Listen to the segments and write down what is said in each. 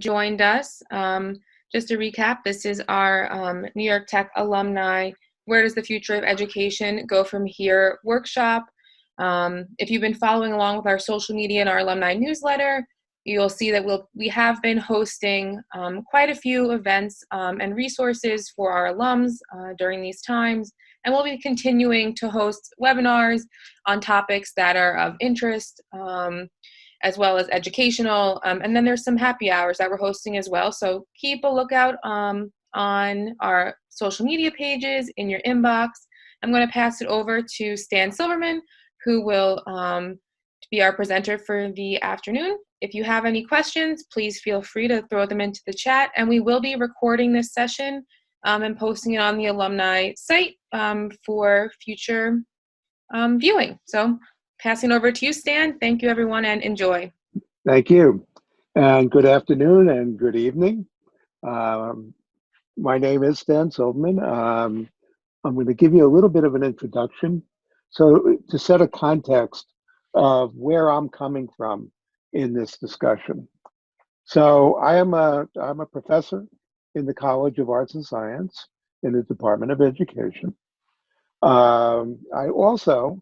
joined us. Just to recap, this is our New York Tech alumni, Where Does the Future of Education Go From Here workshop. If you've been following along with our social media and our alumni newsletter, you'll see that we have been hosting quite a few events and resources for our alums during these times. And we'll be continuing to host webinars on topics that are of interest, as well as educational. And then there's some happy hours that we're hosting as well. So keep a lookout on our social media pages, in your inbox. I'm going to pass it over to Stan Silverman, who will be our presenter for the afternoon. If you have any questions, please feel free to throw them into the chat. And we will be recording this session and posting it on the alumni site for future viewing. So passing over to you, Stan. Thank you, everyone, and enjoy. Thank you. And good afternoon and good evening. My name is Stan Silverman. I'm going to give you a little bit of an introduction. So to set a context of where I'm coming from in this discussion. So I'm a professor in the College of Arts and Science in the Department of Education. I also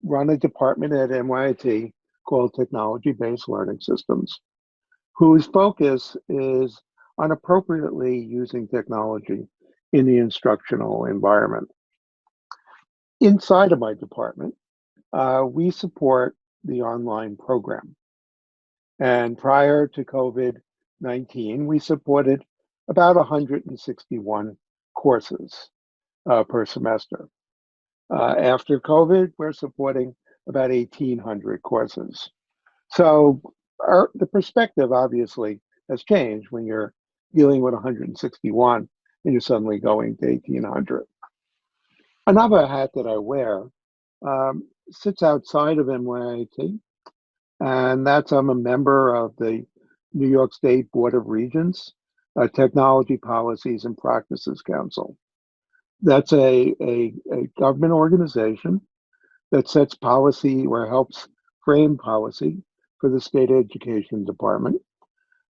run a department at NYIT called Technology-Based Learning Systems, whose focus is on appropriately using technology in the instructional environment. Inside of my department, we support the online program. And prior to COVID-19, we supported about 161 courses per semester. After COVID, we're supporting about 1,800 courses. So the perspective obviously has changed when you're dealing with 161 and you're suddenly going to 1,800. Another hat that I wear sits outside of NYIT, and that's I'm a member of the New York State Board of Regents Technology Policies and Practices Council. That's a government organization that sets policy or helps frame policy for the state education department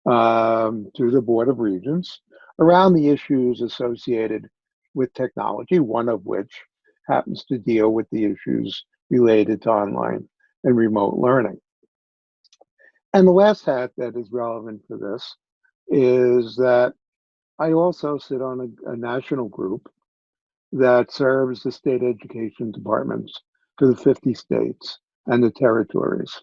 through the Board of Regents around the issues associated with technology, one of which happens to deal with the issues related to online and remote learning. And the last hat that is relevant for this is that I also sit on a national group that serves the state education departments for the 50 states and the territories.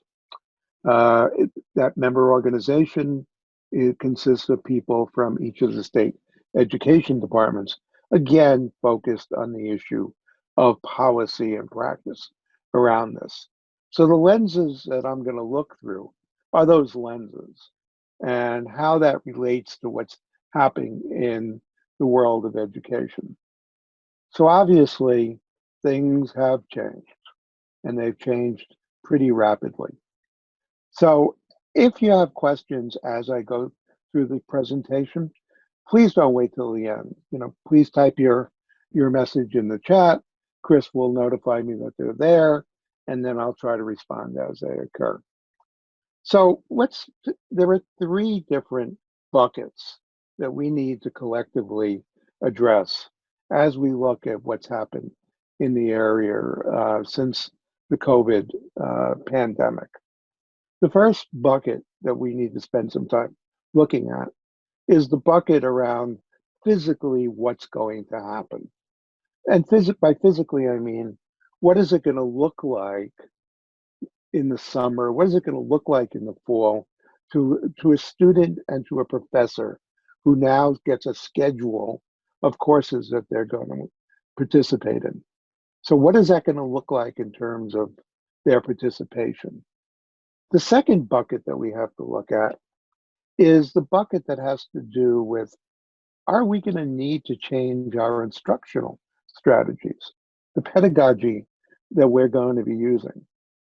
That member organization, it consists of people from each of the state education departments, again, focused on the issue of policy and practice around this. So the lenses that I'm going to look through are those lenses and how that relates to what's happening in the world of education. So obviously, things have changed, and they've changed pretty rapidly. So if you have questions as I go through the presentation, please don't wait till the end. Please type your message in the chat. Chris will notify me that they're there, and then I'll try to respond as they occur. So there are three different buckets that we need to collectively address as we look at what's happened in the area since the COVID pandemic. The first bucket that we need to spend some time looking at is the bucket around physically what's going to happen. And by physically, I mean, what is it going to look like in the summer? What is it going to look like in the fall to a student and to a professor who now gets a schedule of courses that they're going to participate in? So what is that going to look like in terms of their participation? The second bucket that we have to look at is the bucket that has to do with, are we going to need to change our instructional strategies? The pedagogy that we're going to be using,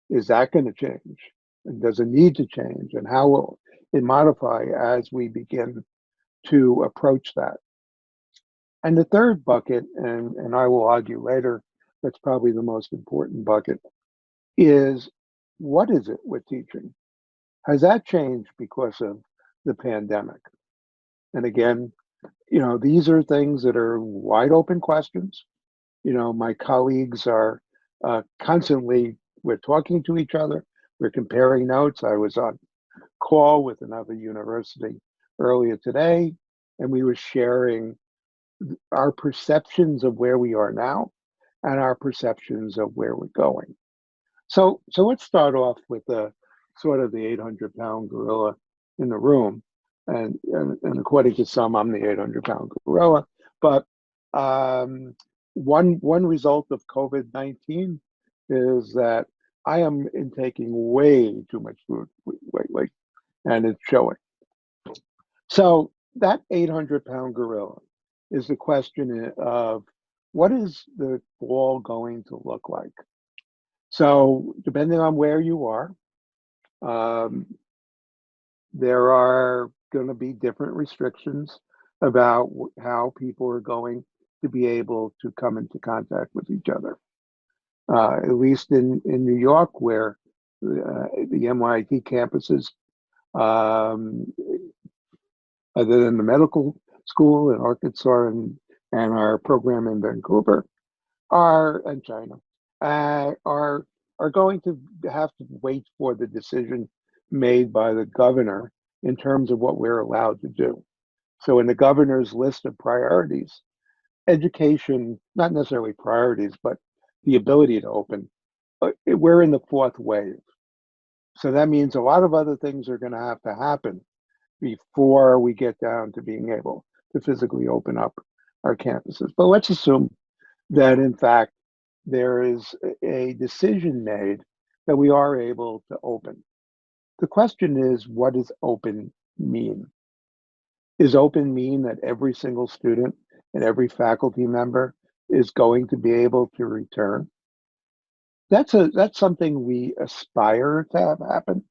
is that going to change? And does it need to change? And how will it modify as we begin to approach that? And the third bucket, and I will argue later, that's probably the most important bucket, is what is it we're teaching? Has that changed because of the pandemic. And again, these are things that are wide open questions. My colleagues are constantly, we're talking to each other, we're comparing notes. I was on call with another university earlier today, and we were sharing our perceptions of where we are now and our perceptions of where we're going. So let's start off with the sort of the 800-pound gorilla in the room. And according to some, I'm the 800-pound gorilla. But one result of COVID-19 is that I am intaking way too much food lately, and it's showing. So that 800-pound gorilla is the question of what is the fall going to look like? So depending on where you are, um, there are going to be different restrictions about how people are going to be able to come into contact with each other. At least in New York, where the MIT campuses, um, other than the medical school in Arkansas and our program in Vancouver, and China, are going to have to wait for the decision made by the governor in terms of what we're allowed to do. So in the governor's list of priorities, education, not necessarily priorities, but the ability to open, we're in the fourth wave. So that means a lot of other things are going to have to happen before we get down to being able to physically open up our campuses. But let's assume that in fact there is a decision made that we are able to open. The question is, what does open mean? Is open mean that every single student and every faculty member is going to be able to return? That's something we aspire to have happen.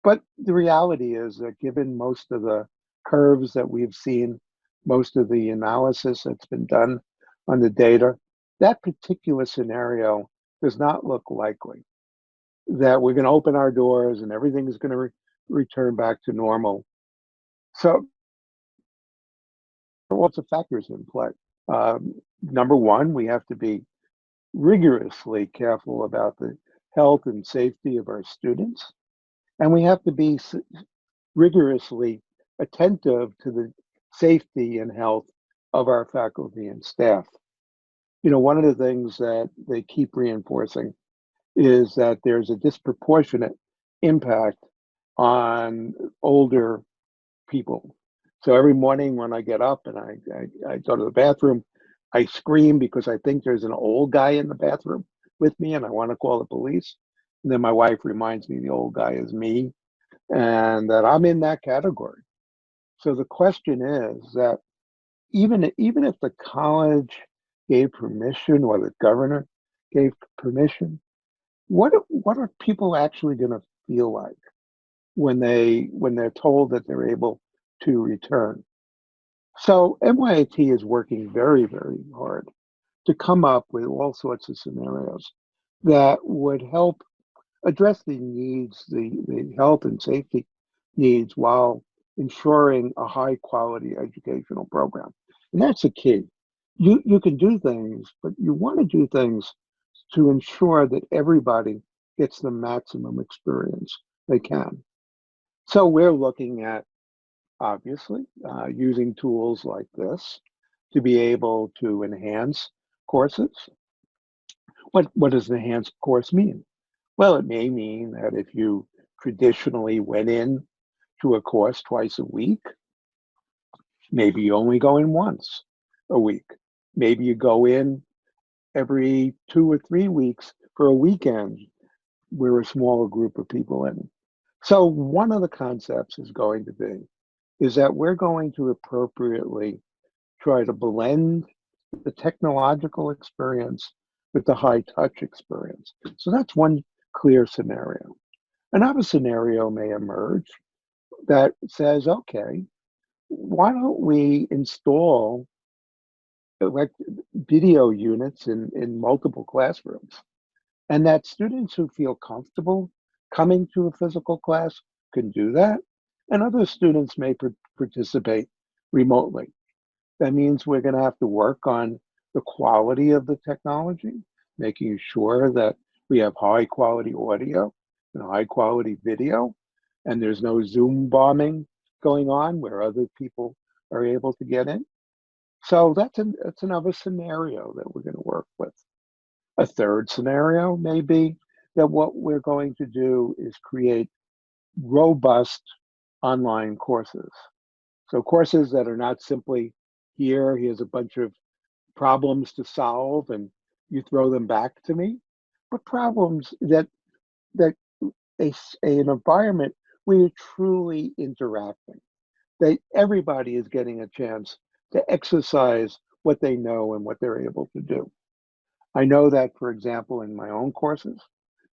But the reality is that given most of the curves that we've seen, most of the analysis that's been done on the data, that particular scenario does not look likely. That we're going to open our doors and everything is going to return back to normal. So there are lots of factors in play. Number one, we have to be rigorously careful about the health and safety of our students. And we have to be rigorously attentive to the safety and health of our faculty and staff. One of the things that they keep reinforcing is that there's a disproportionate impact on older people. So every morning when I get up and I go to the bathroom, I scream because I think there's an old guy in the bathroom with me and I want to call the police. And then my wife reminds me the old guy is me and that I'm in that category. So the question is that even if the college gave permission or the governor gave permission, what are people actually going to feel like when they're told that they're able to return? So MIT is working very, very hard to come up with all sorts of scenarios that would help address the needs, the health and safety needs, while ensuring a high quality educational program. And that's the key. You can do things, but you want to do things to ensure that everybody gets the maximum experience they can. So we're looking at, obviously, using tools like this to be able to enhance courses. What does an enhanced course mean? Well, it may mean that if you traditionally went in to a course twice a week, maybe you only go in once a week. Maybe you go in every 2 or 3 weeks for a weekend where a smaller group of people in. So one of the concepts is going to be is that we're going to appropriately try to blend the technological experience with the high touch experience. So that's one clear scenario. Another scenario may emerge that says, okay, why don't we install like video units in multiple classrooms, and that students who feel comfortable coming to a physical class can do that, and other students may participate remotely. That means we're going to have to work on the quality of the technology, making sure that we have high quality audio and high quality video, and there's no Zoom bombing going on where other people are able to get in. So that's another scenario that we're going to work with. A third scenario may be that what we're going to do is create robust online courses. So courses that are not simply here's a bunch of problems to solve and you throw them back to me, but problems that an environment where you're truly interacting, that everybody is getting a chance to exercise what they know and what they're able to do. I know that, for example, in my own courses,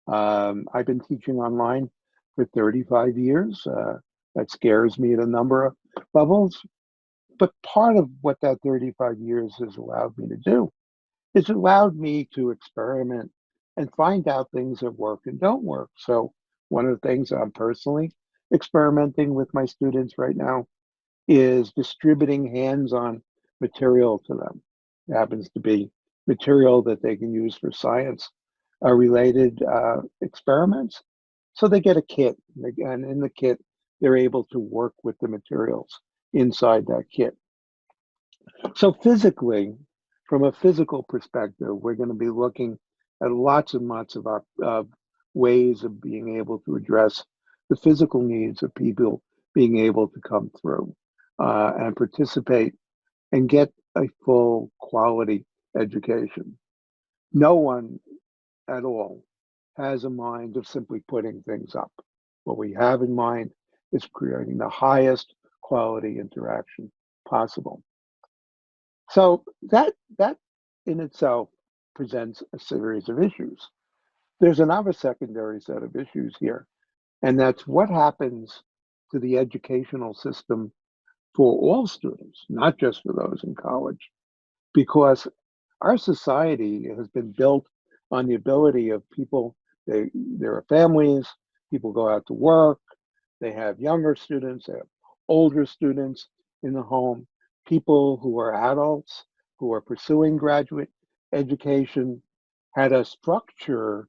I've been teaching online for 35 years. That scares me at a number of levels. But part of what that 35 years has allowed me to do is allowed me to experiment and find out things that work and don't work. So one of the things I'm personally experimenting with my students right now is distributing hands-on material to them. It happens to be material that they can use for science related experiments. So they get a kit, and in the kit, they're able to work with the materials inside that kit. So physically, from a physical perspective, we're going to be looking at lots and lots of ways of being able to address the physical needs of people being able to come through and participate and get a full quality education. No one at all has a mind of simply putting things up. What we have in mind is creating the highest quality interaction possible. So that in itself presents a series of issues. There's another secondary set of issues here, and that's what happens to the educational system for all students, not just for those in college, because our society has been built on the ability of people, there are families, people go out to work, they have younger students, they have older students in the home, people who are adults who are pursuing graduate education had a structure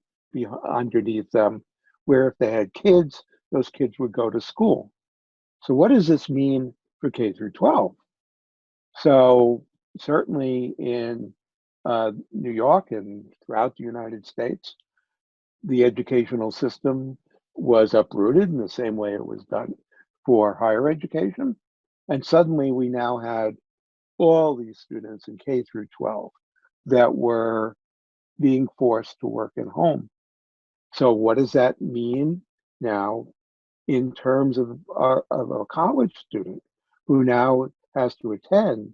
underneath them where if they had kids, those kids would go to school. So what does this mean for K through 12? So certainly in New York and throughout the United States, the educational system was uprooted in the same way it was done for higher education. And suddenly we now had all these students in K through 12 that were being forced to work at home. So what does that mean now in terms of a college student who now has to attend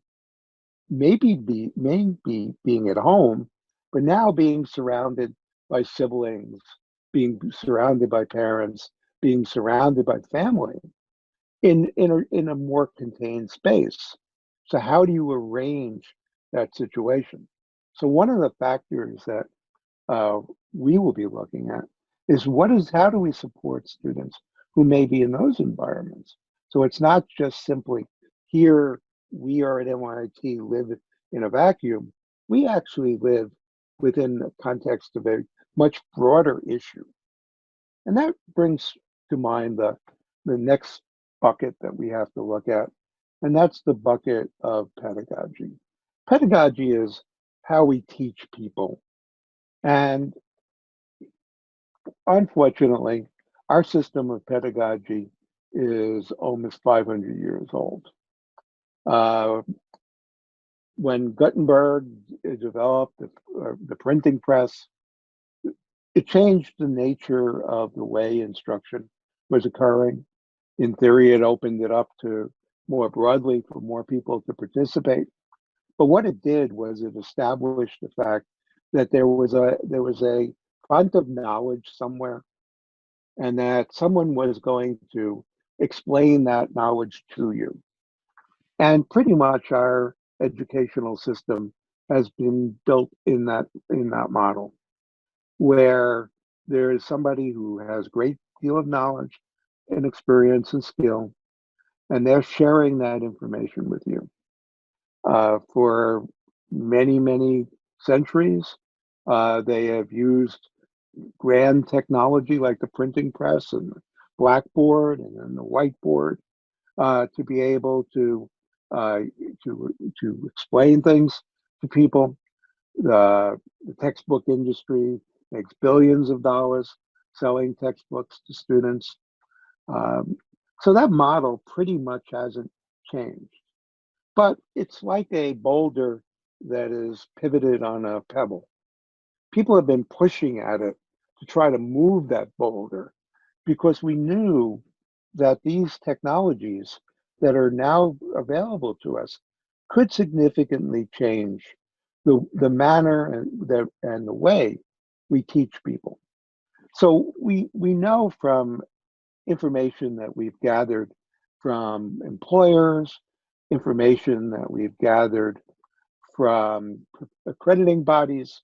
maybe being at home, but now being surrounded by siblings, being surrounded by parents, being surrounded by family in a more contained space. So how do you arrange that situation? So one of the factors that uh, we will be looking at is how do we support students who may be in those environments? So it's not just simply here we are at NYIT live in a vacuum. We actually live within the context of a much broader issue. And that brings to mind the next bucket that we have to look at, and that's the bucket of pedagogy. Pedagogy is how we teach people. And unfortunately, our system of pedagogy is almost 500 years old. Uh, when Gutenberg developed the printing press, it changed the nature of the way instruction was occurring. In theory, it opened it up to more broadly for more people to participate. But what it did was it established the fact that there was a font of knowledge somewhere, and that someone was going to explain that knowledge to you. And pretty much our educational system has been built in that model, where there is somebody who has a great deal of knowledge, and experience and skill, and they're sharing that information with you. For many, many centuries, they have used grand technology like the printing press and the blackboard and then the whiteboard to be able uh, to explain things to people. The textbook industry makes billions of dollars selling textbooks to students. Um, so that model pretty much hasn't changed. But it's like a boulder that is pivoted on a pebble. People have been pushing at it to try to move that boulder because we knew that these technologies that are now available to us could significantly change the manner and the way we teach people. So we know from information that we've gathered from employers, information that we've gathered from accrediting bodies,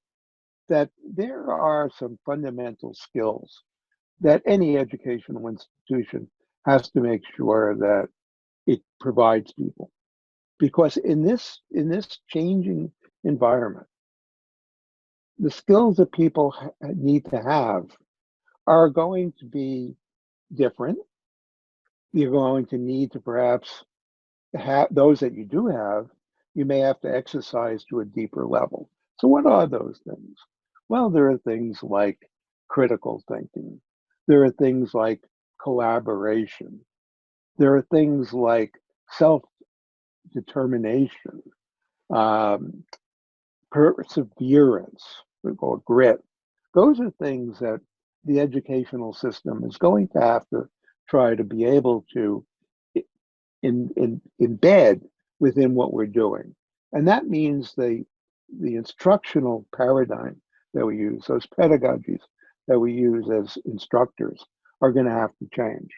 that there are some fundamental skills that any educational institution has to make sure that it provides people. Because in this changing environment, the skills that people need to have are going to be different. You're going to need to perhaps have those that you do have, you may have to exercise to a deeper level. So, what are those things? Well, there are things like critical thinking, there are things like collaboration, there are things like self determination, um, perseverance, or grit. Those are things that the educational system is going to have to try to be able to embed within what we're doing. And that means the instructional paradigm that we use, those pedagogies that we use as instructors, are going to have to change.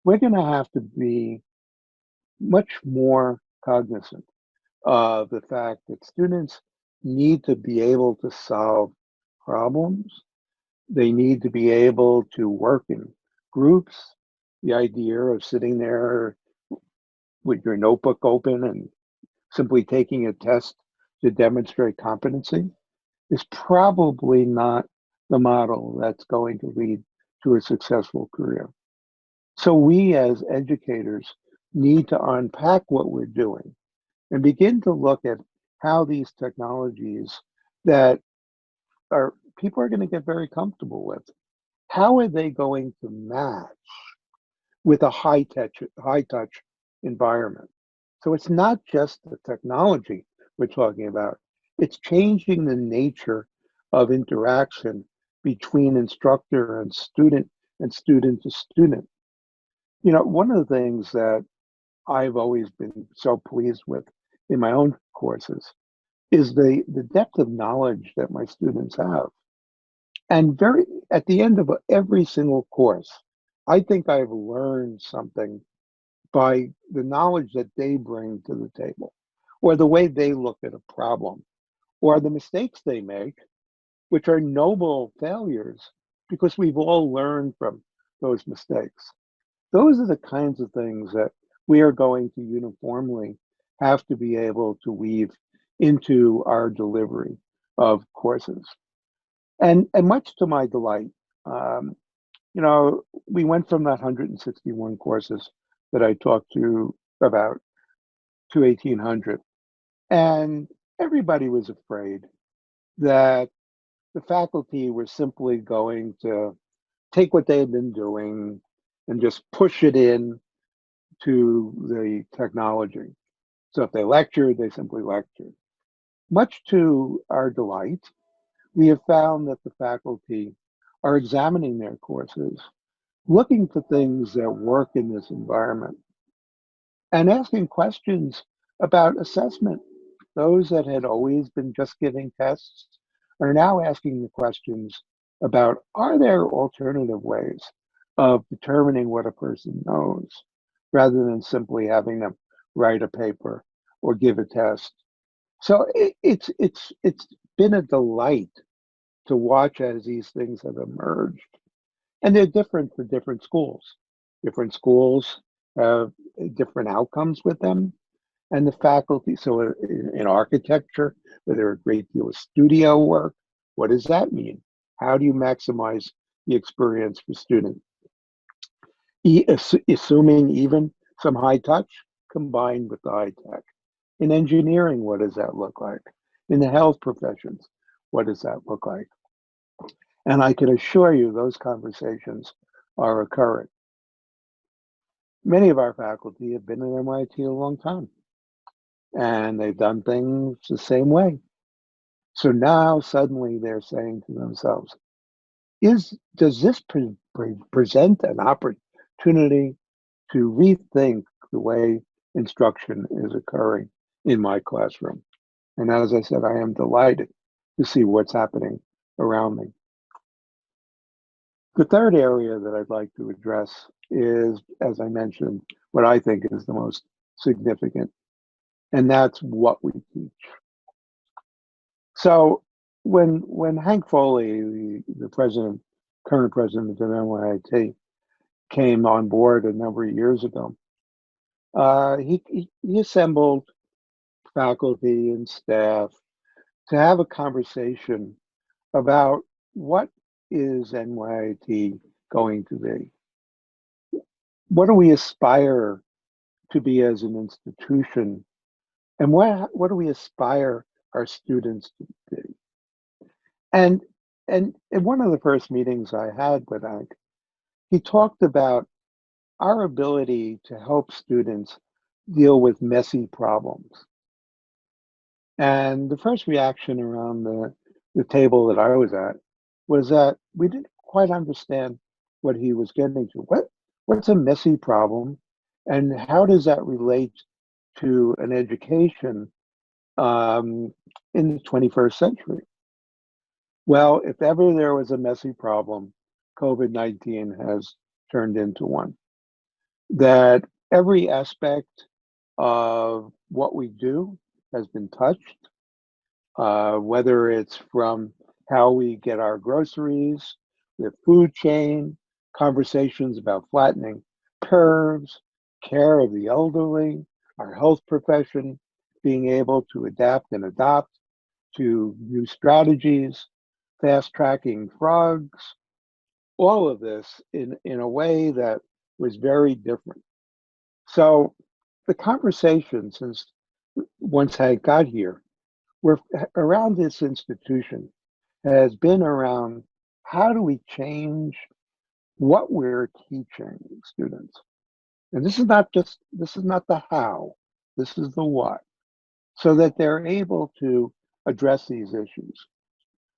We're going to have to be much more cognizant of the fact that students need to be able to solve problems. They need to be able to work in groups. The idea of sitting there with your notebook open and simply taking a test to demonstrate competency is probably not the model that's going to lead to a successful career. So we as educators need to unpack what we're doing and begin to look at how these technologies that are people are going to get very comfortable with, how are they going to match with a high touch environment? So it's not just the technology we're talking about, it's changing the nature of interaction between instructor and student to student. You know, one of the things that I've always been so pleased with in my own courses is the depth of knowledge that my students have. And very at the end of every single course, I think I've learned something by the knowledge that they bring to the table, or the way they look at a problem, or the mistakes they make, which are noble failures because we've all learned from those mistakes. Those are the kinds of things that we are going to uniformly have to be able to weave into our delivery of courses. And much to my delight, um, we went from that 161 courses that I talked to about to 1,800. And everybody was afraid that the faculty were simply going to take what they had been doing and just push it in to the technology. So if they lectured, they simply lectured. Much to our delight, we have found that the faculty are examining their courses, looking for things that work in this environment, and asking questions about assessment. Those that had always been just giving tests are now asking the questions about, are there alternative ways of determining what a person knows rather than simply having them write a paper or give a test. So it's been a delight to watch as these things have emerged, and they're different for different schools. Different schools have different outcomes with them. And the faculty, so in architecture, where there are a great deal of studio work, what does that mean? How do you maximize the experience for students? Assuming even some high touch combined with the high tech. In engineering, what does that look like? In the health professions, what does that look like? And I can assure you those conversations are occurring. Many of our faculty have been at MIT a long time, and they've done things the same way. So now suddenly they're saying to themselves, does this present an opportunity to rethink the way instruction is occurring in my classroom? And as I said, I am delighted to see what's happening around me. The third area that I'd like to address is, as I mentioned, what I think is the most significant, and that's what we teach. So when Hank Foley, the current president of NYIT, came on board a number of years ago, he assembled faculty and staff to have a conversation about what is NYIT going to be? What do we aspire to be as an institution? And what do we aspire our students to be? And in one of the first meetings I had with Hank, he talked about our ability to help students deal with messy problems. And the first reaction around the table that I was at was that we didn't quite understand what he was getting to. What's a messy problem, and how does that relate to an education in the 21st century? Well, if ever there was a messy problem, COVID-19 has turned into one. That every aspect of what we do has been touched, whether it's from how we get our groceries, the food chain, conversations about flattening curves, care of the elderly, our health profession, being able to adapt and adopt to new strategies, fast tracking drugs, all of this in a way that was very different. So the conversation, since once I got here, we're around this institution has been around how do we change what we're teaching students? And this is not the how, this is the what, so that they're able to address these issues.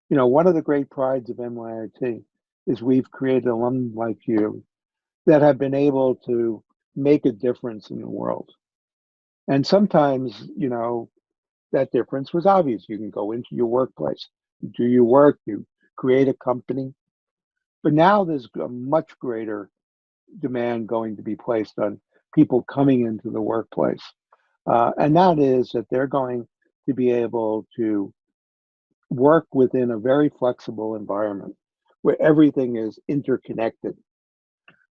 You know, one of the great prides of NYIT is we've created alumni like you that have been able to make a difference in the world. And sometimes, you know, that difference was obvious. You can go into your workplace, you do your work, you create a company. But now there's a much greater demand going to be placed on people coming into the workplace. And that is that they're going to be able to work within a very flexible environment where everything is interconnected.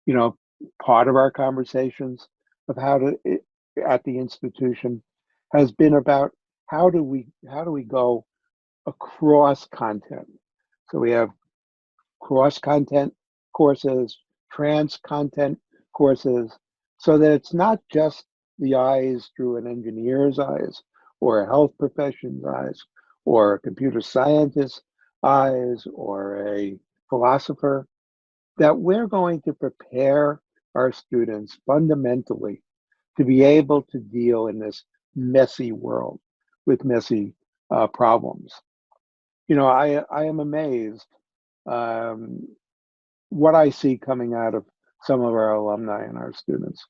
You know, part of our conversations of how to at the institution has been about how do we go across content. So we have cross content courses, trans content courses, so that it's not just the eyes through an engineer's eyes or a health profession's eyes or a computer scientist's eyes or a philosopher, that we're going to prepare our students fundamentally to be able to deal in this messy world with messy problems. You know, I am amazed what I see coming out of some of our alumni and our students.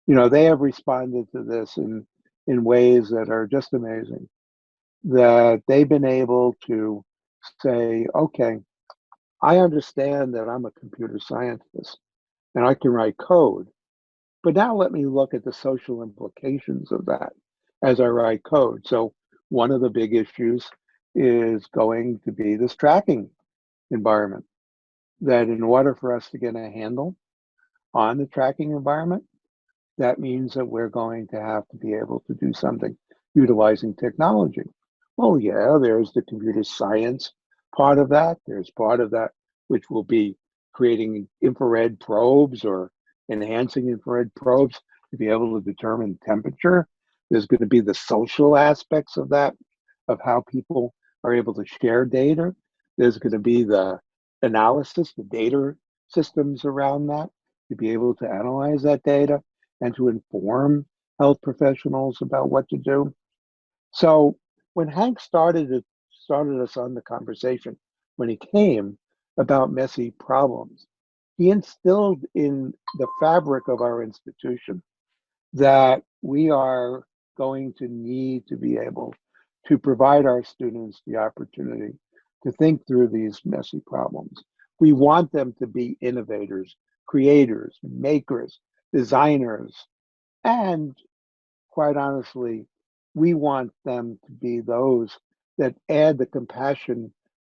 You know, they have responded to this in ways that are just amazing. That they've been able to say, okay, I understand that I'm a computer scientist and I can write code, but now let me look at the social implications of that as I write code. So one of the big issues is going to be this tracking environment, that in order for us to get a handle on the tracking environment, that means that we're going to have to be able to do something utilizing technology. Well, yeah, there's the computer science part of that. There's part of that which will be creating infrared probes or enhancing infrared probes to be able to determine temperature. There's going to be the social aspects of that, of how people are able to share data. There's going to be the analysis, the data systems around that, to be able to analyze that data and to inform health professionals about what to do. So when Hank started us on the conversation, when he came about messy problems, he instilled in the fabric of our institution that we are going to need to be able to provide our students the opportunity to think through these messy problems. We want them to be innovators, creators, makers, designers, and quite honestly, we want them to be those that add the compassion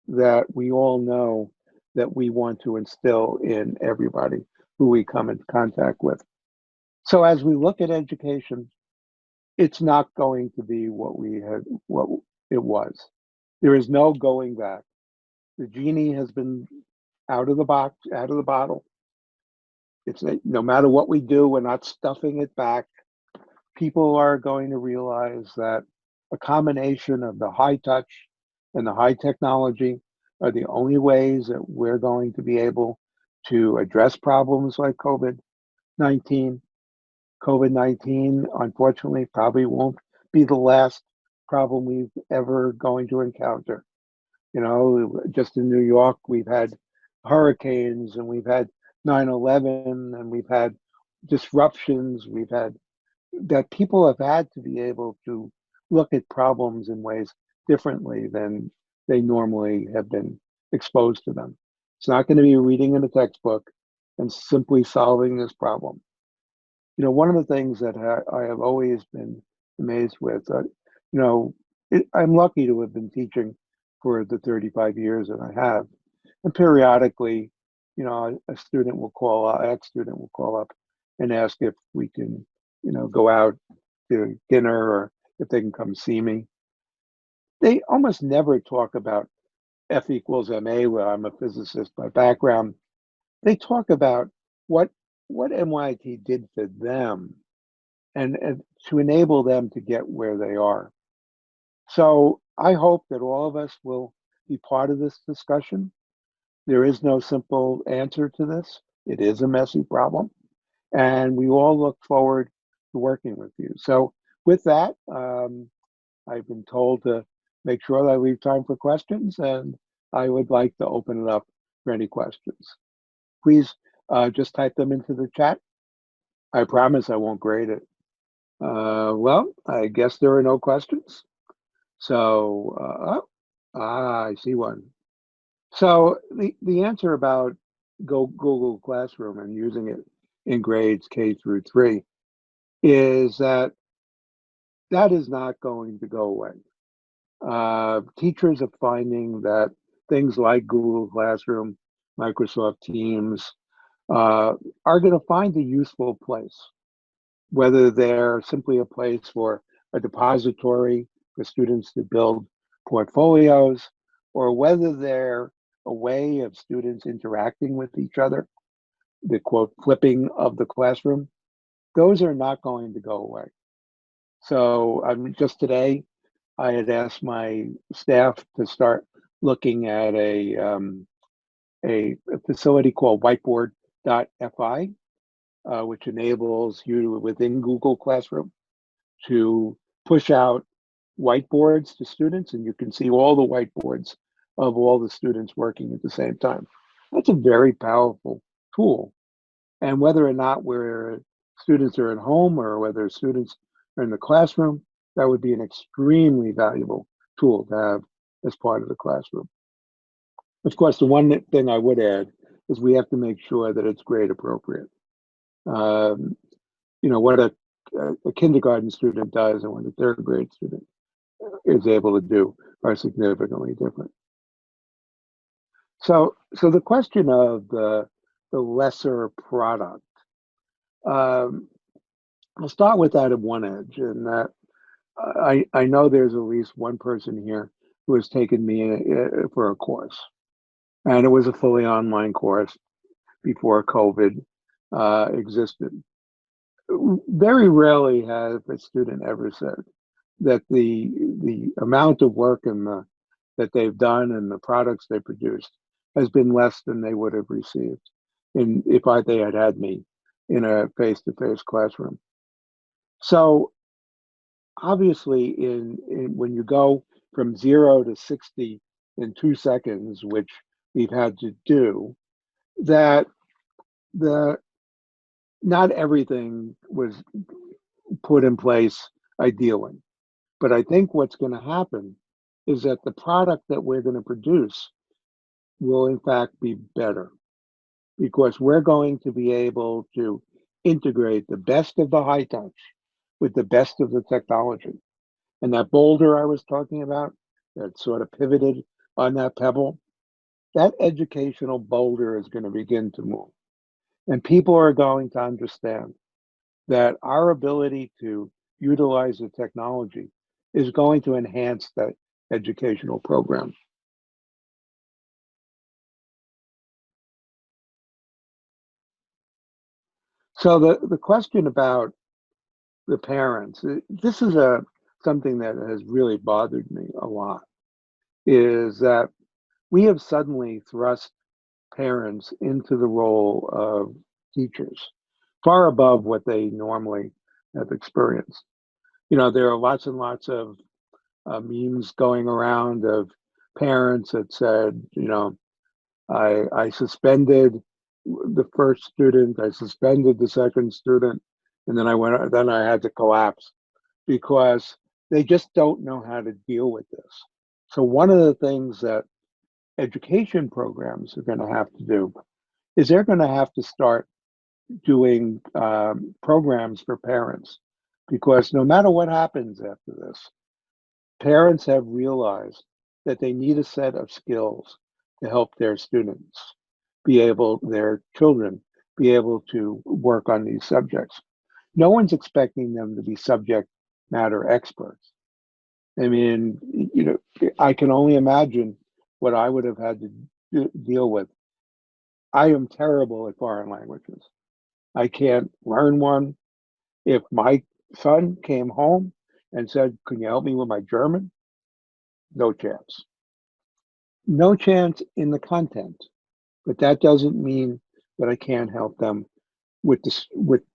that we all know that we want to instill in everybody who we come into contact with. So as we look at education, it's not going to be what it was. There is no going back. The genie has been out of the box, out of the bottle. It's no matter what we do, we're not stuffing it back. People are going to realize that a combination of the high touch and the high technology are the only ways that we're going to be able to address problems like COVID-19. COVID-19, unfortunately, probably won't be the last problem we've ever going to encounter. You know, just in New York, we've had hurricanes and we've had 9/11 and we've had disruptions. We've had that people have had to be able to look at problems in ways differently than they normally have been exposed to them. It's not going to be reading in a textbook and simply solving this problem. You know, one of the things that I have always been amazed with, I'm lucky to have been teaching for the 35 years that I have. And periodically, a student will call, ex-student will call up and ask if we can, go out to dinner or if they can come see me. They almost never talk about F equals MA, where I'm a physicist by background. They talk about what NYT did for them and to enable them to get where they are. So I hope that all of us will be part of this discussion. There is no simple answer to this. It is a messy problem, and we all look forward to working with you. So with that, I've been told to make sure that I leave time for questions, and I would like to open it up for any questions. Please just type them into the chat. I promise I won't grade it. Well, I guess there are no questions. So, I see one. So the answer about Google Classroom and using it in grades K through 3 is that is not going to go away. Teachers are finding that things like Google Classroom, Microsoft Teams are going to find a useful place, whether they're simply a place for a depository for students to build portfolios, or whether they're a way of students interacting with each other, the quote flipping of the classroom. Those are not going to go away. So just today, I had asked my staff to start looking at a facility called whiteboard.fi, which enables you within Google Classroom to push out whiteboards to students, and you can see all the whiteboards of all the students working at the same time. That's a very powerful tool. And whether or not students are at home or whether students are in the classroom, that would be an extremely valuable tool to have as part of the classroom. Of course, the one thing I would add is we have to make sure that it's grade appropriate. What a kindergarten student does and what a third grade student is able to do are significantly different. So the question of the lesser product Um, I'll start with that at one edge, and that I know there's at least one person here who has taken me for a course, and it was a fully online course before COVID existed. Very rarely has a student ever said that the amount of work that they've done and the products they produced has been less than they would have received if they had had me in a face-to-face classroom. So obviously, when you go from 0 to 60 in 2 seconds, which we've had to do, that the not everything was put in place ideally. But I think what's going to happen is that the product that we're going to produce will in fact be better because we're going to be able to integrate the best of the high touch with the best of the technology. And that boulder I was talking about that sort of pivoted on that pebble, that educational boulder is going to begin to move. And people are going to understand that our ability to utilize the technology is going to enhance that educational program. So the question about the parents, this is something that has really bothered me a lot, is that we have suddenly thrust parents into the role of teachers, far above what they normally have experienced. There are lots and lots of memes going around of parents that said, I suspended the first student, I suspended the second student, and then I had to collapse because they just don't know how to deal with this. So one of the things that education programs are going to have to do is they're going to have to start doing programs for parents because no matter what happens after this, parents have realized that they need a set of skills to help their children be able to work on these subjects. No one's expecting them to be subject matter experts. I mean, I can only imagine what I would have had to deal with. I am terrible at foreign languages. I can't learn one. If my son came home and said, "Can you help me with my German?" No chance. No chance in the content, but that doesn't mean that I can't help them with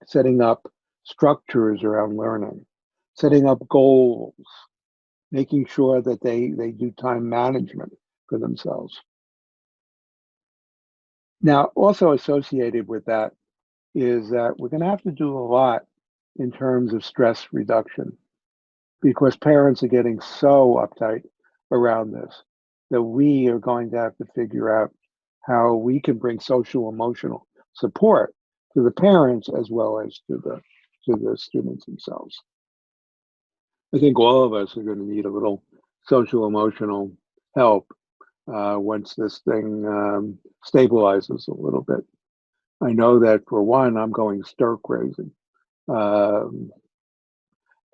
setting up structures around learning, setting up goals, making sure that they do time management for themselves. Now, also associated with that is that we're going to have to do a lot in terms of stress reduction because parents are getting so uptight around this that we are going to have to figure out how we can bring social emotional support to the parents as well as to the students themselves. I think all of us are going to need a little social emotional help once this thing stabilizes a little bit. I know that for one, I'm going stir crazy. Um,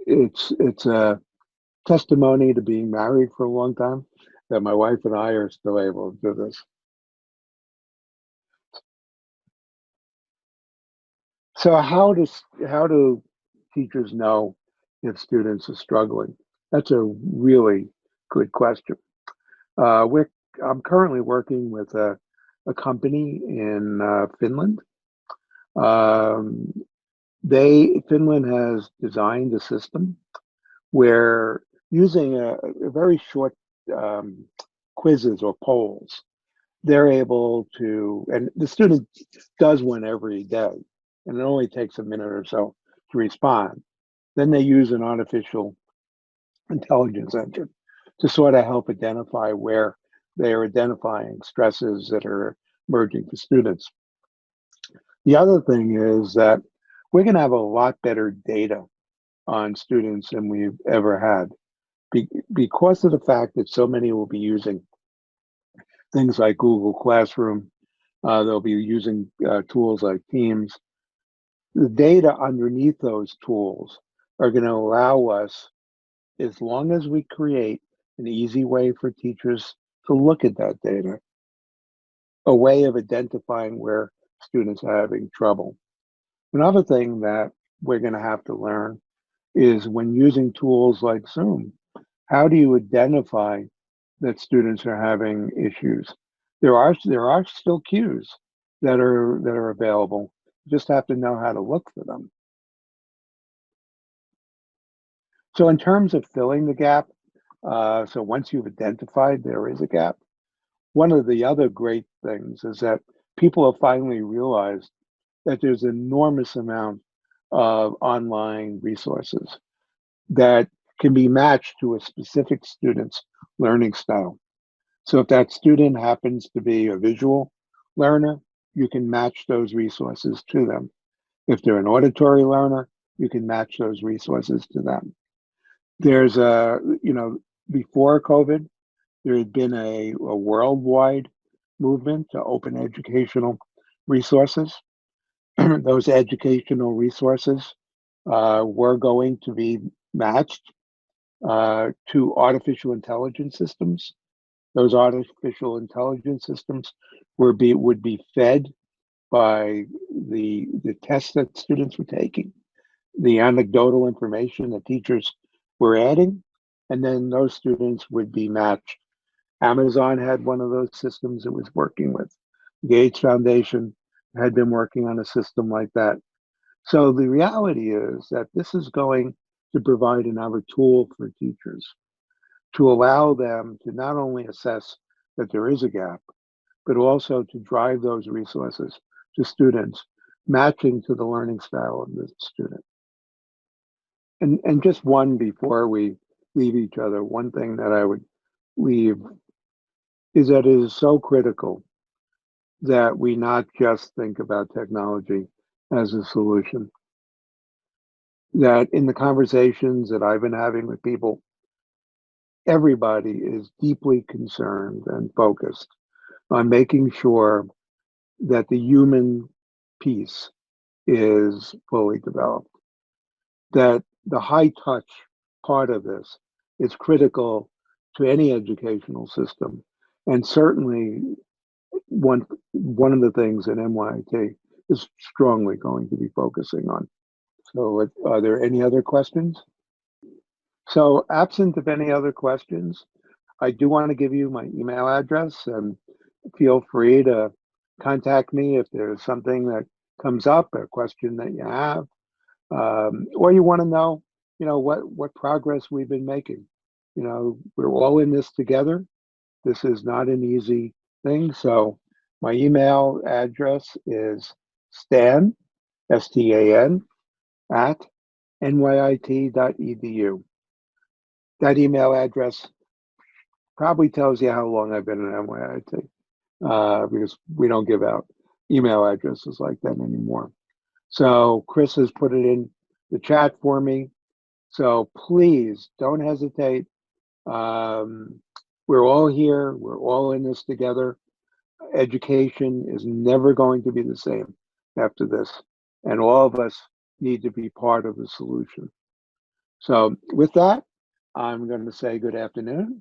it's a testimony to being married for a long time that my wife and I are still able to do this. So how do teachers know if students are struggling? That's a really good question. Uh, we're, I'm currently working with a company in Finland. Um, Finland has designed a system where using a very short um, quizzes or polls, they're able to, and the student does one every day, and it only takes a minute or so to respond. Then they use an artificial intelligence engine to sort of help identify where they are identifying stresses that are emerging for students. The other thing is that we're going to have a lot better data on students than we've ever had because of the fact that so many will be using things like Google Classroom. They'll be using tools like Teams. The data underneath those tools are going to allow us, as long as we create an easy way for teachers to look at that data, a way of identifying where students are having trouble. Another thing that we're going to have to learn is when using tools like Zoom, how do you identify that students are having issues? There are still cues that are available. You just have to know how to look for them. So in terms of filling the gap, so once you've identified there is a gap, one of the other great things is that people have finally realized that there's an enormous amount of online resources that can be matched to a specific student's learning style. So if that student happens to be a visual learner, you can match those resources to them. If they're an auditory learner, you can match those resources to them. There's before COVID, there had been a worldwide movement to open educational resources. Those educational resources were going to be matched to artificial intelligence systems. Those artificial intelligence systems would be fed by the tests that students were taking, the anecdotal information that teachers were adding, and then those students would be matched. Amazon had one of those systems it was working with. The Gates Foundation had been working on a system like that. So the reality is that this is going to provide another tool for teachers to allow them to not only assess that there is a gap, but also to drive those resources to students, matching to the learning style of the student. And just one before we leave each other, one thing that I would leave is that it is so critical that we not just think about technology as a solution. That in the conversations that I've been having with people, everybody is deeply concerned and focused on making sure that the human piece is fully developed. That the high touch part of this is critical to any educational system. And certainly one of the things that NYIT is strongly going to be focusing on. So are there any other questions? So absent of any other questions, I do want to give you my email address, and feel free to contact me if there's something that comes up, a question that you have, or you want to know, what progress we've been making. We're all in this together. This is not an easy thing. So my email address is Stan, STAN, at nyit.edu. That email address probably tells you how long I've been at NYIT, because we don't give out email addresses like that anymore. So Chris has put it in the chat for me. So please don't hesitate. We're all here. We're all in this together. Education is never going to be the same after this. And all of us need to be part of the solution. So with that, I'm going to say good afternoon